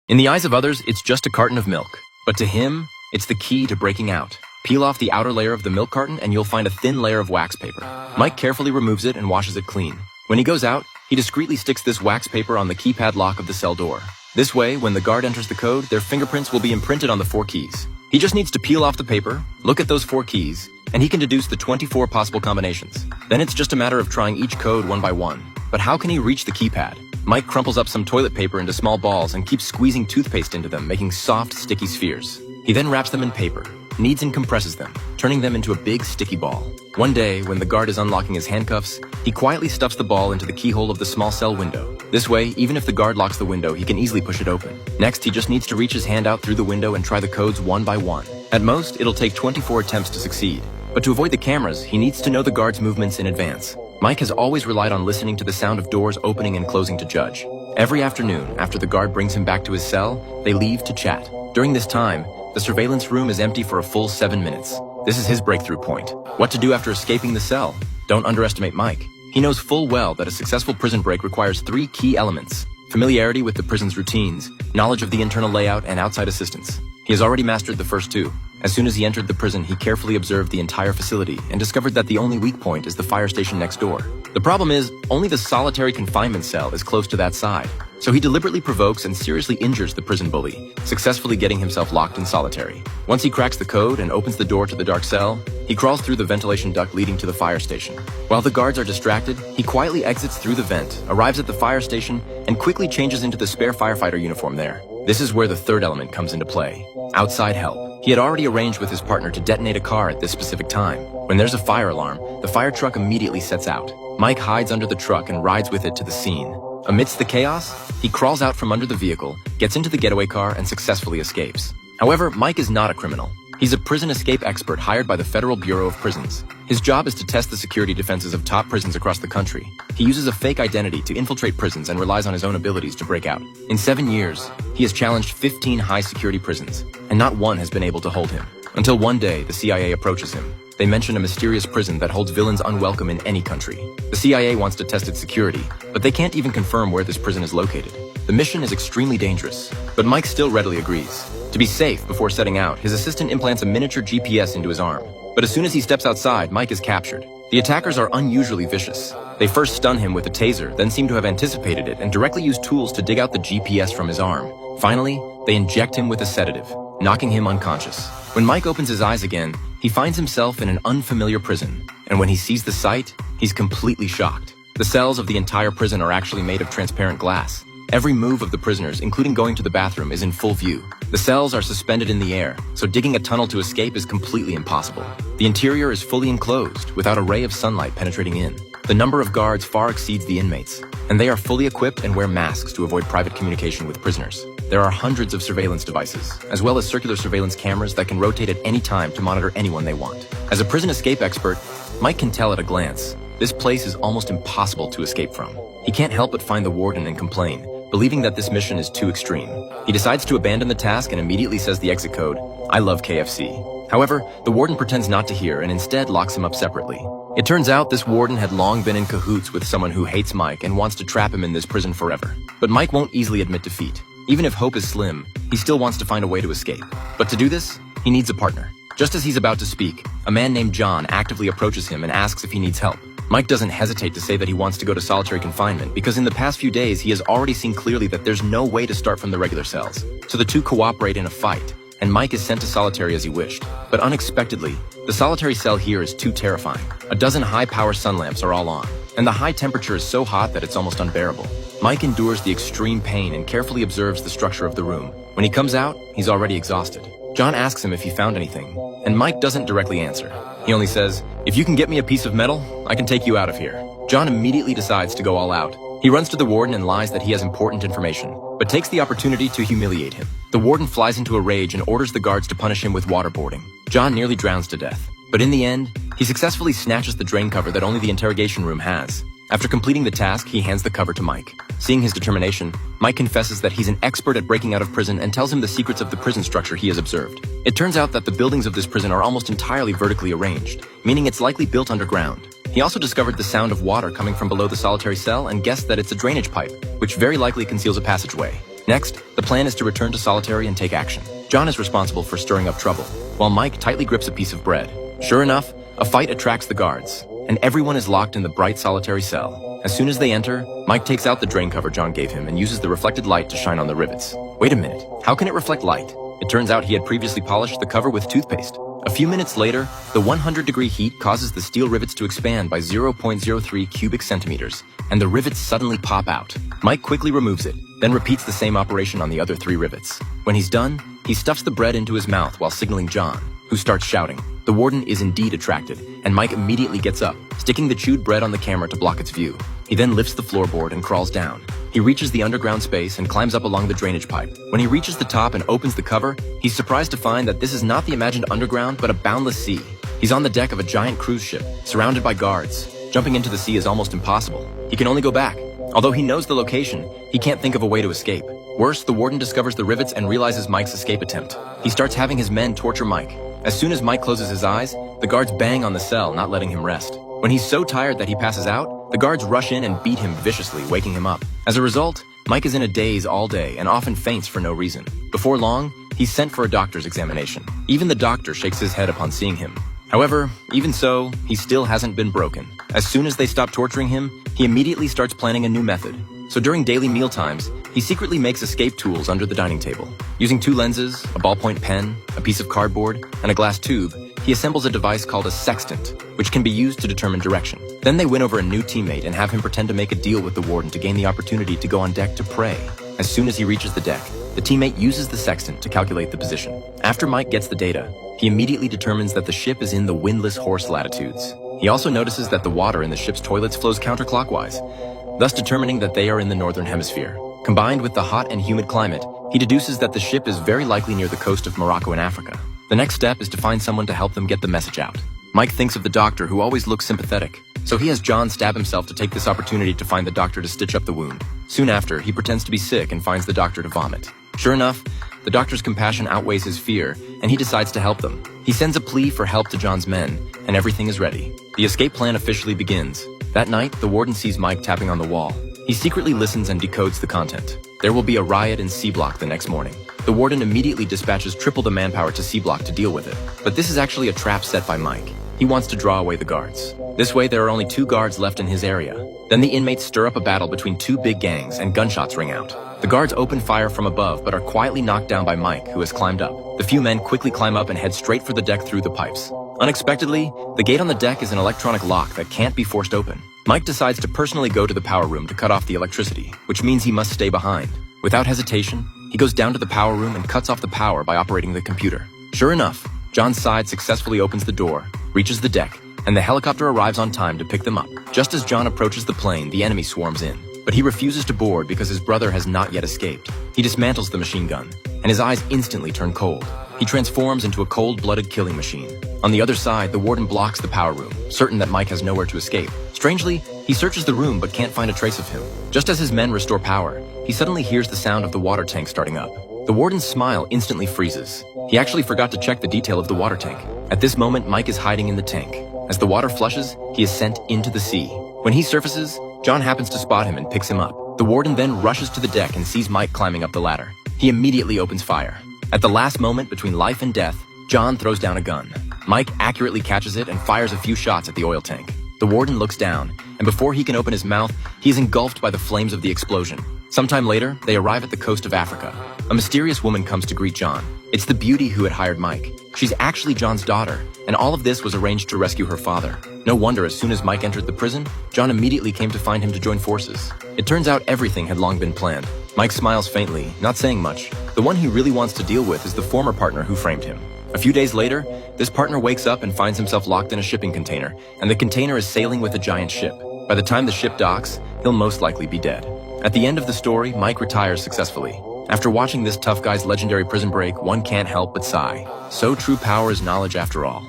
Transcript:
In the eyes of others, it's just a carton of milk. But to him, it's the key to breaking out. Peel off the outer layer of the milk carton and you'll find a thin layer of wax paper. Mike carefully removes it and washes it clean. When he goes out, he discreetly sticks this wax paper on the keypad lock of the cell door. This way, when the guard enters the code, their fingerprints will be imprinted on the 4 keys. He just needs to peel off the paper, look at those 4 keys, and he can deduce the 24 possible combinations. Then it's just a matter of trying each code one by one. But how can he reach the keypad? Mike crumples up some toilet paper into small balls and keeps squeezing toothpaste into them, making soft, sticky spheres. He then wraps them in paper, kneads and compresses them, turning them into a big, sticky ball. One day, when the guard is unlocking his handcuffs, he quietly stuffs the ball into the keyhole of the small cell window. This way, even if the guard locks the window, he can easily push it open. Next, he just needs to reach his hand out through the window and try the codes one by one. At most, it'll take 24 attempts to succeed. But to avoid the cameras, he needs to know the guard's movements in advance. Mike has always relied on listening to the sound of doors opening and closing to judge. Every afternoon, after the guard brings him back to his cell, they leave to chat. During this time, the surveillance room is empty for a full 7 minutes. This is his breakthrough point. What to do after escaping the cell? Don't underestimate Mike. He knows full well that a successful prison break requires 3 key elements: familiarity with the prison's routines, knowledge of the internal layout, and outside assistance. He has already mastered the first 2. As soon as he entered the prison, he carefully observed the entire facility and discovered that the only weak point is the fire station next door. The problem is, only the solitary confinement cell is close to that side. So he deliberately provokes and seriously injures the prison bully, successfully getting himself locked in solitary. Once he cracks the code and opens the door to the dark cell, he crawls through the ventilation duct leading to the fire station. While the guards are distracted, he quietly exits through the vent, arrives at the fire station, and quickly changes into the spare firefighter uniform there. This is where the third element comes into play: outside help. He had already arranged with his partner to detonate a car at this specific time. When there's a fire alarm, the fire truck immediately sets out. Mike hides under the truck and rides with it to the scene. Amidst the chaos, he crawls out from under the vehicle, gets into the getaway car, and successfully escapes. However, Mike is not a criminal. He's a prison escape expert hired by the Federal Bureau of Prisons. His job is to test the security defenses of top prisons across the country. He uses a fake identity to infiltrate prisons and relies on his own abilities to break out. In 7 years, he has challenged 15 high-security prisons, and not one has been able to hold him. Until one day, the CIA approaches him. They mention a mysterious prison that holds villains unwelcome in any country. The CIA wants to test its security, but they can't even confirm where this prison is located. The mission is extremely dangerous, but Mike still readily agrees. To be safe before setting out, his assistant implants a miniature GPS into his arm. But as soon as he steps outside, Mike is captured. The attackers are unusually vicious. They first stun him with a taser, then seem to have anticipated it and directly use tools to dig out the GPS from his arm. Finally, they inject him with a sedative, knocking him unconscious. When Mike opens his eyes again, he finds himself in an unfamiliar prison. And when he sees the sight, he's completely shocked. The cells of the entire prison are actually made of transparent glass. Every move of the prisoners, including going to the bathroom, is in full view. The cells are suspended in the air, so digging a tunnel to escape is completely impossible. The interior is fully enclosed, without a ray of sunlight penetrating in. The number of guards far exceeds the inmates, and they are fully equipped and wear masks to avoid private communication with prisoners. There are hundreds of surveillance devices, as well as circular surveillance cameras that can rotate at any time to monitor anyone they want. As a prison escape expert, Mike can tell at a glance, this place is almost impossible to escape from. He can't help but find the warden and complain, believing that this mission is too extreme. He decides to abandon the task and immediately says the exit code, "I love KFC." However, the warden pretends not to hear and instead locks him up separately. It turns out this warden had long been in cahoots with someone who hates Mike and wants to trap him in this prison forever. But Mike won't easily admit defeat. Even if hope is slim, he still wants to find a way to escape. But to do this, he needs a partner. Just as he's about to speak, a man named John actively approaches him and asks if he needs help. Mike doesn't hesitate to say that he wants to go to solitary confinement because in the past few days he has already seen clearly that there's no way to start from the regular cells. So the two cooperate in a fight, and Mike is sent to solitary as he wished. But unexpectedly, the solitary cell here is too terrifying. A dozen high-power sun lamps are all on, and the high temperature is so hot that it's almost unbearable. Mike endures the extreme pain and carefully observes the structure of the room. When he comes out, he's already exhausted. John asks him if he found anything, and Mike doesn't directly answer. He only says, "If you can get me a piece of metal, I can take you out of here." John immediately decides to go all out. He runs to the warden and lies that he has important information, but takes the opportunity to humiliate him. The warden flies into a rage and orders the guards to punish him with waterboarding. John nearly drowns to death, but in the end, he successfully snatches the drain cover that only the interrogation room has. After completing the task, he hands the cover to Mike. Seeing his determination, Mike confesses that he's an expert at breaking out of prison and tells him the secrets of the prison structure he has observed. It turns out that the buildings of this prison are almost entirely vertically arranged, meaning it's likely built underground. He also discovered the sound of water coming from below the solitary cell and guessed that it's a drainage pipe, which very likely conceals a passageway. Next, the plan is to return to solitary and take action. John is responsible for stirring up trouble, while Mike tightly grips a piece of bread. Sure enough, a fight attracts the guards, and everyone is locked in the bright solitary cell. As soon as they enter, Mike takes out the drain cover John gave him and uses the reflected light to shine on the rivets. Wait a minute, how can it reflect light? It turns out he had previously polished the cover with toothpaste. A few minutes later, the 100-degree heat causes the steel rivets to expand by 0.03 cubic centimeters, and the rivets suddenly pop out. Mike quickly removes it, then repeats the same operation on the other 3 rivets. When he's done, he stuffs the bread into his mouth while signaling John, who starts shouting. The warden is indeed attracted, and Mike immediately gets up, sticking the chewed bread on the camera to block its view. He then lifts the floorboard and crawls down. He reaches the underground space and climbs up along the drainage pipe. When he reaches the top and opens the cover, he's surprised to find that this is not the imagined underground, but a boundless sea. He's on the deck of a giant cruise ship, surrounded by guards. Jumping into the sea is almost impossible. He can only go back. Although he knows the location, he can't think of a way to escape. Worse, the warden discovers the rivets and realizes Mike's escape attempt. He starts having his men torture Mike. As soon as Mike closes his eyes, the guards bang on the cell, not letting him rest. When he's so tired that he passes out, the guards rush in and beat him viciously, waking him up. As a result, Mike is in a daze all day and often faints for no reason. Before long, he's sent for a doctor's examination. Even the doctor shakes his head upon seeing him. However, even so, he still hasn't been broken. As soon as they stop torturing him, he immediately starts planning a new method. So during daily meal times, he secretly makes escape tools under the dining table. Using 2 lenses, a ballpoint pen, a piece of cardboard, and a glass tube, he assembles a device called a sextant, which can be used to determine direction. Then they win over a new teammate and have him pretend to make a deal with the warden to gain the opportunity to go on deck to pray. As soon as he reaches the deck, the teammate uses the sextant to calculate the position. After Mike gets the data, he immediately determines that the ship is in the windless horse latitudes. He also notices that the water in the ship's toilets flows counterclockwise, thus determining that they are in the northern hemisphere. Combined with the hot and humid climate, he deduces that the ship is very likely near the coast of Morocco in Africa. The next step is to find someone to help them get the message out. Mike thinks of the doctor, who always looks sympathetic, so he has John stab himself to take this opportunity to find the doctor to stitch up the wound. Soon after, he pretends to be sick and finds the doctor to vomit. Sure enough, the doctor's compassion outweighs his fear, and he decides to help them. He sends a plea for help to John's men, and everything is ready. The escape plan officially begins. That night, the warden sees Mike tapping on the wall. He secretly listens and decodes the content. There will be a riot in C Block the next morning. The warden immediately dispatches triple the manpower to C Block to deal with it. But this is actually a trap set by Mike. He wants to draw away the guards. This way, there are only 2 guards left in his area. Then the inmates stir up a battle between 2 big gangs, and gunshots ring out. The guards open fire from above, but are quietly knocked down by Mike, who has climbed up. The few men quickly climb up and head straight for the deck through the pipes. Unexpectedly, the gate on the deck is an electronic lock that can't be forced open. Mike decides to personally go to the power room to cut off the electricity, which means he must stay behind. Without hesitation, he goes down to the power room and cuts off the power by operating the computer. Sure enough, John's side successfully opens the door, reaches the deck, and the helicopter arrives on time to pick them up. Just as John approaches the plane, the enemy swarms in. But he refuses to board because his brother has not yet escaped. He dismantles the machine gun, and his eyes instantly turn cold. He transforms into a cold-blooded killing machine. On the other side, the warden blocks the power room, certain that Mike has nowhere to escape. Strangely, he searches the room but can't find a trace of him. Just as his men restore power, he suddenly hears the sound of the water tank starting up. The warden's smile instantly freezes. He actually forgot to check the detail of the water tank. At this moment, Mike is hiding in the tank. As the water flushes, he is sent into the sea. When he surfaces, John happens to spot him and picks him up. The warden then rushes to the deck and sees Mike climbing up the ladder. He immediately opens fire. At the last moment between life and death, John throws down a gun. Mike accurately catches it and fires a few shots at the oil tank. The warden looks down, and before he can open his mouth, he is engulfed by the flames of the explosion. Sometime later, they arrive at the coast of Africa. A mysterious woman comes to greet John. It's the beauty who had hired Mike. She's actually John's daughter, and all of this was arranged to rescue her father. No wonder as soon as Mike entered the prison, John immediately came to find him to join forces. It turns out everything had long been planned. Mike smiles faintly, not saying much. The one he really wants to deal with is the former partner who framed him. A few days later, this partner wakes up and finds himself locked in a shipping container, and the container is sailing with a giant ship. By the time the ship docks, he'll most likely be dead. At the end of the story, Mike retires successfully. After watching this tough guy's legendary prison break, one can't help but sigh. So true power is knowledge after all.